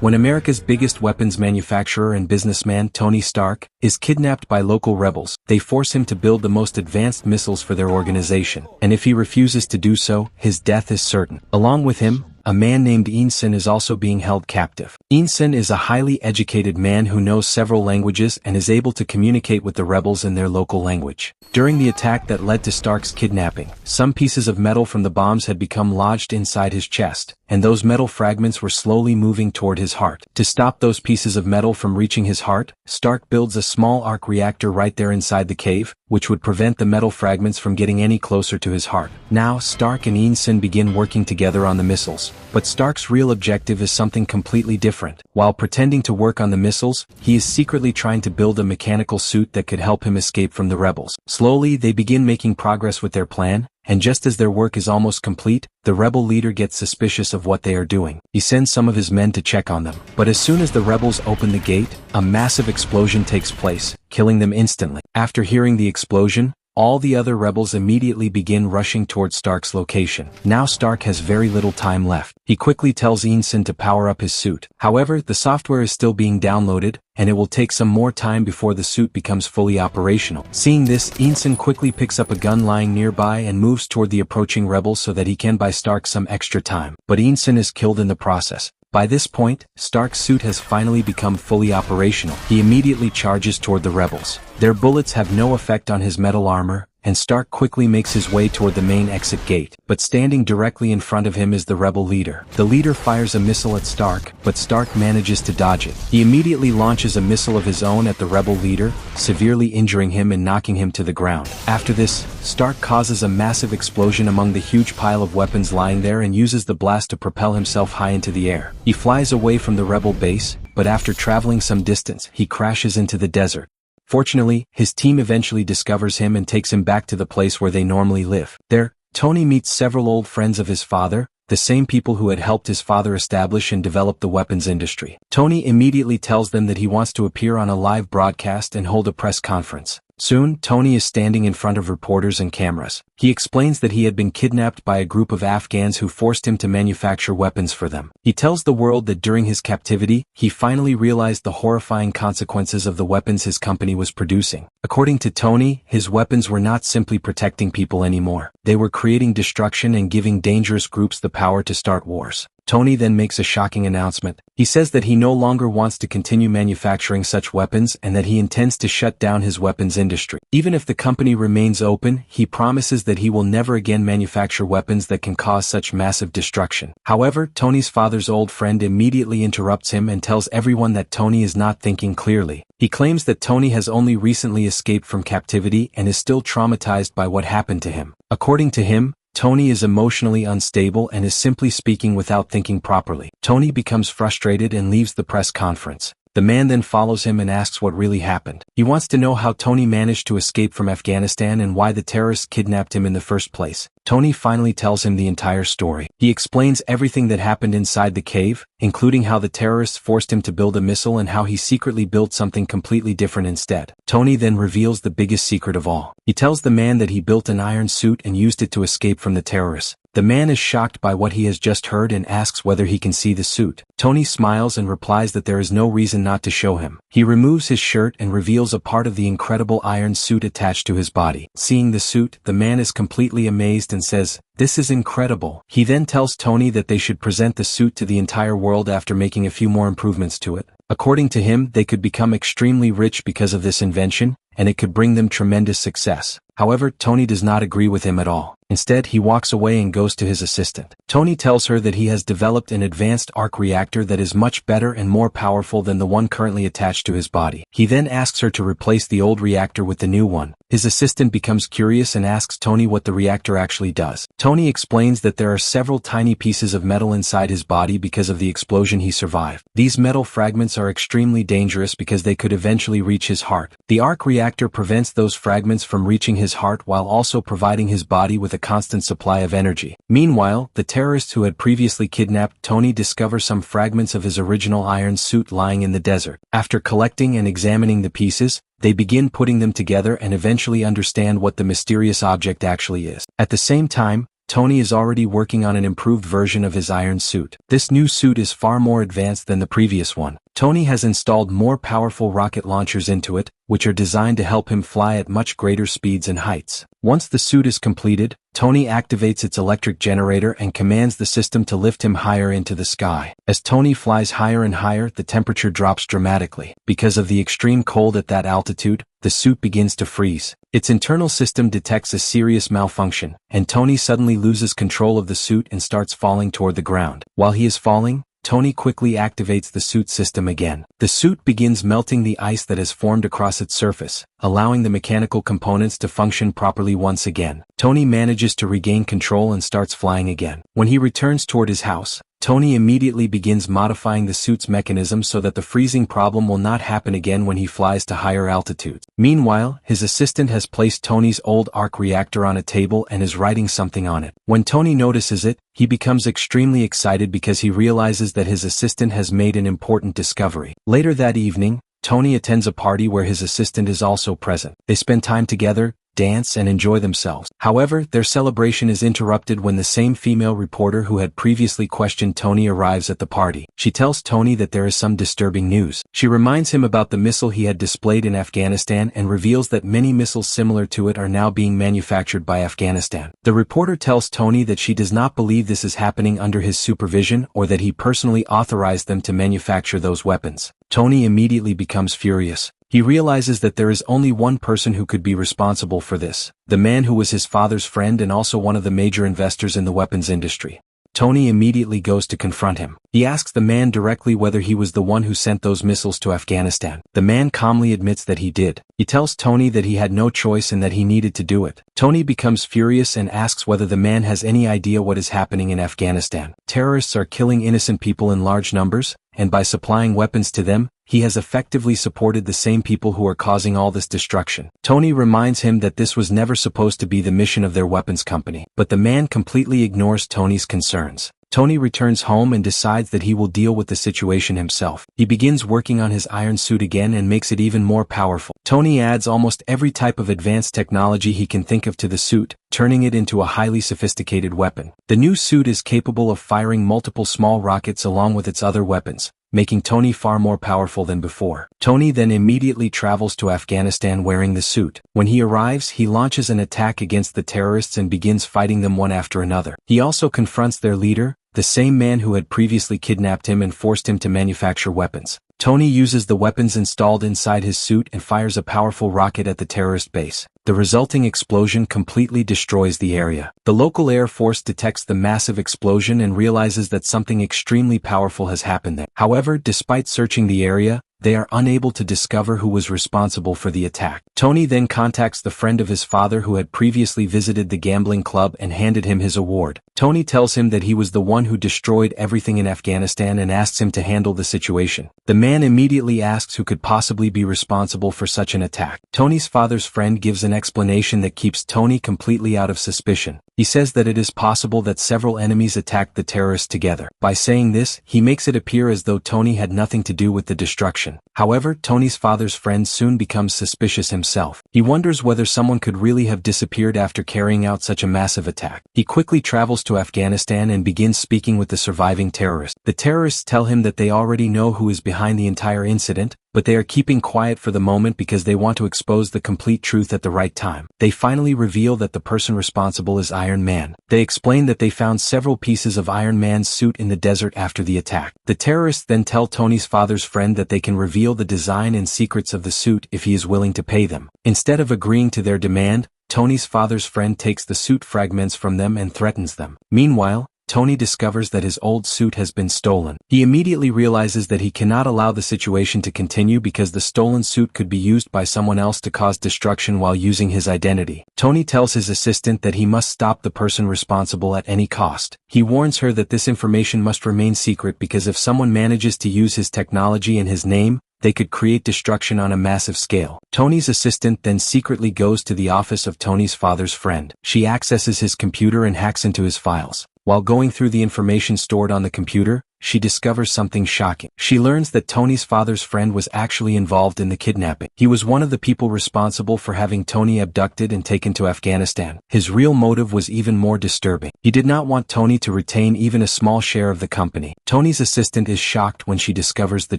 When America's biggest weapons manufacturer and businessman, Tony Stark, is kidnapped by local rebels, they force him to build the most advanced missiles for their organization, and if he refuses to do so, his death is certain. Along with him, a man named Invention is also being held captive. Invention is a highly educated man who knows several languages and is able to communicate with the rebels in their local language. During the attack that led to Stark's kidnapping, some pieces of metal from the bombs had become lodged inside his chest, and those metal fragments were slowly moving toward his heart. To stop those pieces of metal from reaching his heart, Stark builds a small arc reactor right there inside the cave, which would prevent the metal fragments from getting any closer to his heart. Now, Stark and Invention begin working together on the missiles, but Stark's real objective is something completely different. While pretending to work on the missiles, he is secretly trying to build a mechanical suit that could help him escape from the rebels. Slowly, they begin making progress with their plan, and just as their work is almost complete, the rebel leader gets suspicious of what they are doing. He sends some of his men to check on them. But as soon as the rebels open the gate, a massive explosion takes place, killing them instantly. After hearing the explosion, all the other rebels immediately begin rushing towards Stark's location. Now Stark has very little time left. He quickly tells Invention to power up his suit. However, the software is still being downloaded, and it will take some more time before the suit becomes fully operational. Seeing this, Invention quickly picks up a gun lying nearby and moves toward the approaching rebels so that he can buy Stark some extra time. But Invention is killed in the process. By this point, Stark's suit has finally become fully operational. He immediately charges toward the rebels. Their bullets have no effect on his metal armor, and Stark quickly makes his way toward the main exit gate. But standing directly in front of him is the rebel leader. The leader fires a missile at Stark, but Stark manages to dodge it. He immediately launches a missile of his own at the rebel leader, severely injuring him and knocking him to the ground. After this, Stark causes a massive explosion among the huge pile of weapons lying there and uses the blast to propel himself high into the air. He flies away from the rebel base, but after traveling some distance, he crashes into the desert. Fortunately, his team eventually discovers him and takes him back to the place where they normally live. There, Tony meets several old friends of his father, the same people who had helped his father establish and develop the weapons industry. Tony immediately tells them that he wants to appear on a live broadcast and hold a press conference. Soon, Tony is standing in front of reporters and cameras. He explains that he had been kidnapped by a group of Afghans who forced him to manufacture weapons for them. He tells the world that during his captivity, he finally realized the horrifying consequences of the weapons his company was producing. According to Tony, his weapons were not simply protecting people anymore. They were creating destruction and giving dangerous groups the power to start wars. Tony then makes a shocking announcement. He says that he no longer wants to continue manufacturing such weapons and that he intends to shut down his weapons industry. Even if the company remains open, he promises that he will never again manufacture weapons that can cause such massive destruction. However, Tony's father's old friend immediately interrupts him and tells everyone that Tony is not thinking clearly. He claims that Tony has only recently escaped from captivity and is still traumatized by what happened to him. According to him, Tony is emotionally unstable and is simply speaking without thinking properly. Tony becomes frustrated and leaves the press conference. The man then follows him and asks what really happened. He wants to know how Tony managed to escape from Afghanistan and why the terrorists kidnapped him in the first place. Tony finally tells him the entire story. He explains everything that happened inside the cave, including how the terrorists forced him to build a missile and how he secretly built something completely different instead. Tony then reveals the biggest secret of all. He tells the man that he built an iron suit and used it to escape from the terrorists. The man is shocked by what he has just heard and asks whether he can see the suit. Tony smiles and replies that there is no reason not to show him. He removes his shirt and reveals a part of the incredible iron suit attached to his body. Seeing the suit, the man is completely amazed and says, "This is incredible." He then tells Tony that they should present the suit to the entire world after making a few more improvements to it. According to him, they could become extremely rich because of this invention, and it could bring them tremendous success. However, Tony does not agree with him at all. Instead, he walks away and goes to his assistant. Tony tells her that he has developed an advanced arc reactor that is much better and more powerful than the one currently attached to his body. He then asks her to replace the old reactor with the new one. His assistant becomes curious and asks Tony what the reactor actually does. Tony explains that there are several tiny pieces of metal inside his body because of the explosion he survived. These metal fragments are extremely dangerous because they could eventually reach his heart. The arc reactor prevents those fragments from reaching his heart while also providing his body with a constant supply of energy. Meanwhile, the terrorists who had previously kidnapped Tony discover some fragments of his original iron suit lying in the desert. After collecting and examining the pieces, they begin putting them together and eventually understand what the mysterious object actually is. At the same time, Tony is already working on an improved version of his iron suit. This new suit is far more advanced than the previous one. Tony has installed more powerful rocket launchers into it, which are designed to help him fly at much greater speeds and heights. Once the suit is completed, Tony activates its electric generator and commands the system to lift him higher into the sky. As Tony flies higher and higher, the temperature drops dramatically. Because of the extreme cold at that altitude, the suit begins to freeze. Its internal system detects a serious malfunction, and Tony suddenly loses control of the suit and starts falling toward the ground. While he is falling, Tony quickly activates the suit system again. The suit begins melting the ice that has formed across its surface, allowing the mechanical components to function properly once again. Tony manages to regain control and starts flying again. When he returns toward his house, Tony immediately begins modifying the suit's mechanism so that the freezing problem will not happen again when he flies to higher altitudes. Meanwhile, his assistant has placed Tony's old arc reactor on a table and is writing something on it. When Tony notices it, he becomes extremely excited because he realizes that his assistant has made an important discovery. Later that evening, Tony attends a party where his assistant is also present. They spend time together, dance, and enjoy themselves. However, their celebration is interrupted when the same female reporter who had previously questioned Tony arrives at the party. She tells Tony that there is some disturbing news. She reminds him about the missile he had displayed in Afghanistan and reveals that many missiles similar to it are now being manufactured by Afghanistan. The reporter tells Tony that she does not believe this is happening under his supervision or that he personally authorized them to manufacture those weapons. Tony immediately becomes furious. He realizes that there is only one person who could be responsible for this, the man who was his father's friend and also one of the major investors in the weapons industry. Tony immediately goes to confront him. He asks the man directly whether he was the one who sent those missiles to Afghanistan. The man calmly admits that he did. He tells Tony that he had no choice and that he needed to do it. Tony becomes furious and asks whether the man has any idea what is happening in Afghanistan. Terrorists are killing innocent people in large numbers, and by supplying weapons to them, he has effectively supported the same people who are causing all this destruction. Tony reminds him that this was never supposed to be the mission of their weapons company, but the man completely ignores Tony's concerns. Tony returns home and decides that he will deal with the situation himself. He begins working on his iron suit again and makes it even more powerful. Tony adds almost every type of advanced technology he can think of to the suit, turning it into a highly sophisticated weapon. The new suit is capable of firing multiple small rockets along with its other weapons, making Tony far more powerful than before. Tony then immediately travels to Afghanistan wearing the suit. When he arrives, he launches an attack against the terrorists and begins fighting them one after another. He also confronts their leader, the same man who had previously kidnapped him and forced him to manufacture weapons. Tony uses the weapons installed inside his suit and fires a powerful rocket at the terrorist base. The resulting explosion completely destroys the area. The local Air Force detects the massive explosion and realizes that something extremely powerful has happened there. However, despite searching the area, they are unable to discover who was responsible for the attack. Tony then contacts the friend of his father who had previously visited the gambling club and handed him his award. Tony tells him that he was the one who destroyed everything in Afghanistan and asks him to handle the situation. The man immediately asks who could possibly be responsible for such an attack. Tony's father's friend gives an explanation that keeps Tony completely out of suspicion. He says that it is possible that several enemies attacked the terrorists together. By saying this, he makes it appear as though Tony had nothing to do with the destruction. However, Tony's father's friend soon becomes suspicious himself. He wonders whether someone could really have disappeared after carrying out such a massive attack. He quickly travels to Afghanistan and begins speaking with the surviving terrorists. The terrorists tell him that they already know who is behind the entire incident, but they are keeping quiet for the moment because they want to expose the complete truth at the right time. They finally reveal that the person responsible is Iron Man. They explain that they found several pieces of Iron Man's suit in the desert after the attack. The terrorists then tell Tony's father's friend that they can reveal the design and secrets of the suit if he is willing to pay them. Instead of agreeing to their demand, Tony's father's friend takes the suit fragments from them and threatens them. Meanwhile, Tony discovers that his old suit has been stolen. He immediately realizes that he cannot allow the situation to continue because the stolen suit could be used by someone else to cause destruction while using his identity. Tony tells his assistant that he must stop the person responsible at any cost. He warns her that this information must remain secret because if someone manages to use his technology and his name, they could create destruction on a massive scale. Tony's assistant then secretly goes to the office of Tony's father's friend. She accesses his computer and hacks into his files. While going through the information stored on the computer, she discovers something shocking. She learns that Tony's father's friend was actually involved in the kidnapping. He was one of the people responsible for having Tony abducted and taken to Afghanistan. His real motive was even more disturbing. He did not want Tony to retain even a small share of the company. Tony's assistant is shocked when she discovers the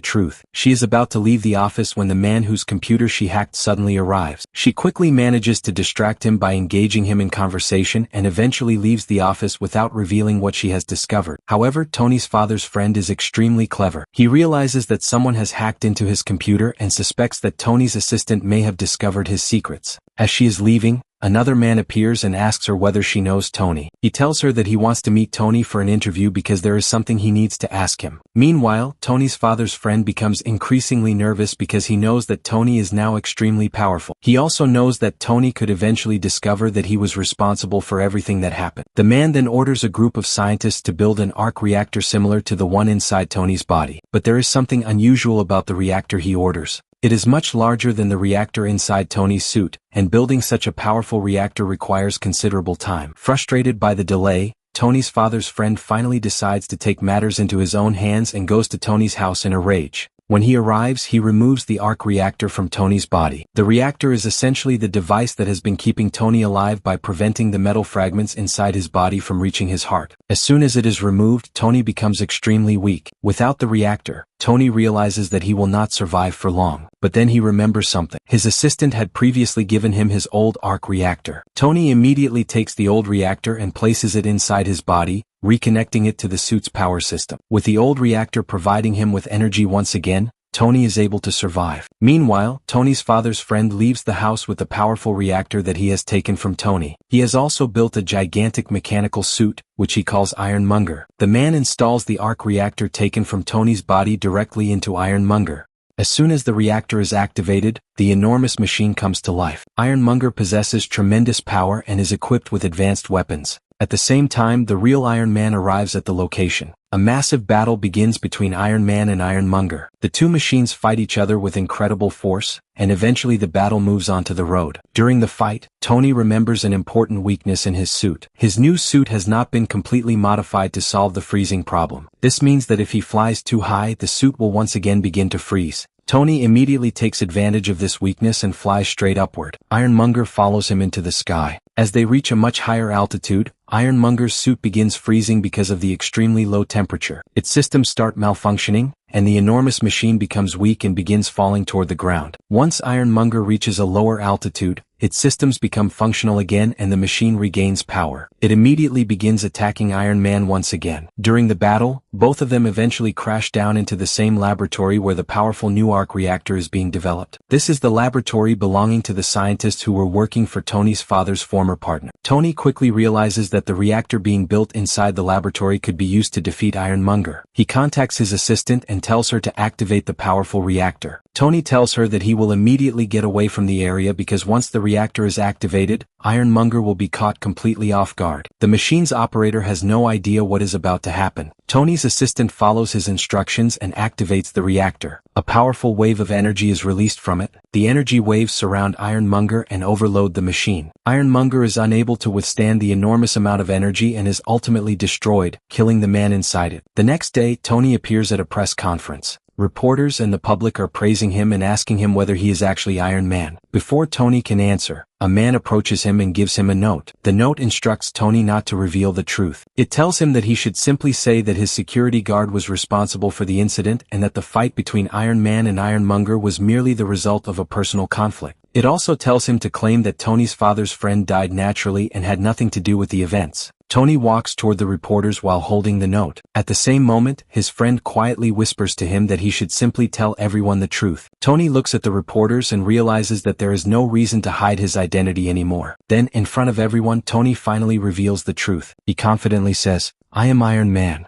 truth. She is about to leave the office when the man whose computer she hacked suddenly arrives. She quickly manages to distract him by engaging him in conversation and eventually leaves the office without revealing what she has discovered. However, Tony's father's friend is extremely clever. He realizes that someone has hacked into his computer and suspects that Tony's assistant may have discovered his secrets. As she is leaving, another man appears and asks her whether she knows Tony. He tells her that he wants to meet Tony for an interview because there is something he needs to ask him. Meanwhile, Tony's father's friend becomes increasingly nervous because he knows that Tony is now extremely powerful. He also knows that Tony could eventually discover that he was responsible for everything that happened. The man then orders a group of scientists to build an arc reactor similar to the one inside Tony's body. But there is something unusual about the reactor he orders. It is much larger than the reactor inside Tony's suit, and building such a powerful reactor requires considerable time. Frustrated by the delay, Tony's father's friend finally decides to take matters into his own hands and goes to Tony's house in a rage. When he arrives, he removes the arc reactor from Tony's body. The reactor is essentially the device that has been keeping Tony alive by preventing the metal fragments inside his body from reaching his heart. As soon as it is removed, Tony becomes extremely weak. Without the reactor, Tony realizes that he will not survive for long. But then he remembers something. His assistant had previously given him his old arc reactor. Tony immediately takes the old reactor and places it inside his body, reconnecting it to the suit's power system. With the old reactor providing him with energy once again, Tony is able to survive. Meanwhile, Tony's father's friend leaves the house with the powerful reactor that he has taken from Tony. He has also built a gigantic mechanical suit, which he calls Ironmonger. The man installs the arc reactor taken from Tony's body directly into Ironmonger. As soon as the reactor is activated, the enormous machine comes to life. Ironmonger possesses tremendous power and is equipped with advanced weapons. At the same time, the real Iron Man arrives at the location. A massive battle begins between Iron Man and Ironmonger. The two machines fight each other with incredible force, and eventually the battle moves onto the road. During the fight, Tony remembers an important weakness in his suit. His new suit has not been completely modified to solve the freezing problem. This means that if he flies too high, the suit will once again begin to freeze. Tony immediately takes advantage of this weakness and flies straight upward. Ironmonger follows him into the sky. As they reach a much higher altitude, Ironmonger's suit begins freezing because of the extremely low temperature. Its systems start malfunctioning, and the enormous machine becomes weak and begins falling toward the ground. Once Ironmonger reaches a lower altitude, its systems become functional again and the machine regains power. It immediately begins attacking Iron Man once again. During the battle, both of them eventually crash down into the same laboratory where the powerful new arc reactor is being developed. This is the laboratory belonging to the scientists who were working for Tony's father's former partner. Tony quickly realizes that the reactor being built inside the laboratory could be used to defeat Ironmonger. He contacts his assistant and tells her to activate the powerful reactor. Tony tells her that he will immediately get away from the area because once the reactor is activated, Ironmonger will be caught completely off guard. The machine's operator has no idea what is about to happen. Tony's assistant follows his instructions and activates the reactor. A powerful wave of energy is released from it. The energy waves surround Ironmonger and overload the machine. Ironmonger is unable to withstand the enormous amount of energy and is ultimately destroyed, killing the man inside it. The next day, Tony appears at a press conference. Reporters and the public are praising him and asking him whether he is actually Iron Man. Before Tony can answer, a man approaches him and gives him a note. The note instructs Tony not to reveal the truth. It tells him that he should simply say that his security guard was responsible for the incident and that the fight between Iron Man and Ironmonger was merely the result of a personal conflict. It also tells him to claim that Tony's father's friend died naturally and had nothing to do with the events. Tony walks toward the reporters while holding the note. At the same moment, his friend quietly whispers to him that he should simply tell everyone the truth. Tony looks at the reporters and realizes that there is no reason to hide his identity anymore. Then, in front of everyone, Tony finally reveals the truth. He confidently says, "I am Iron Man.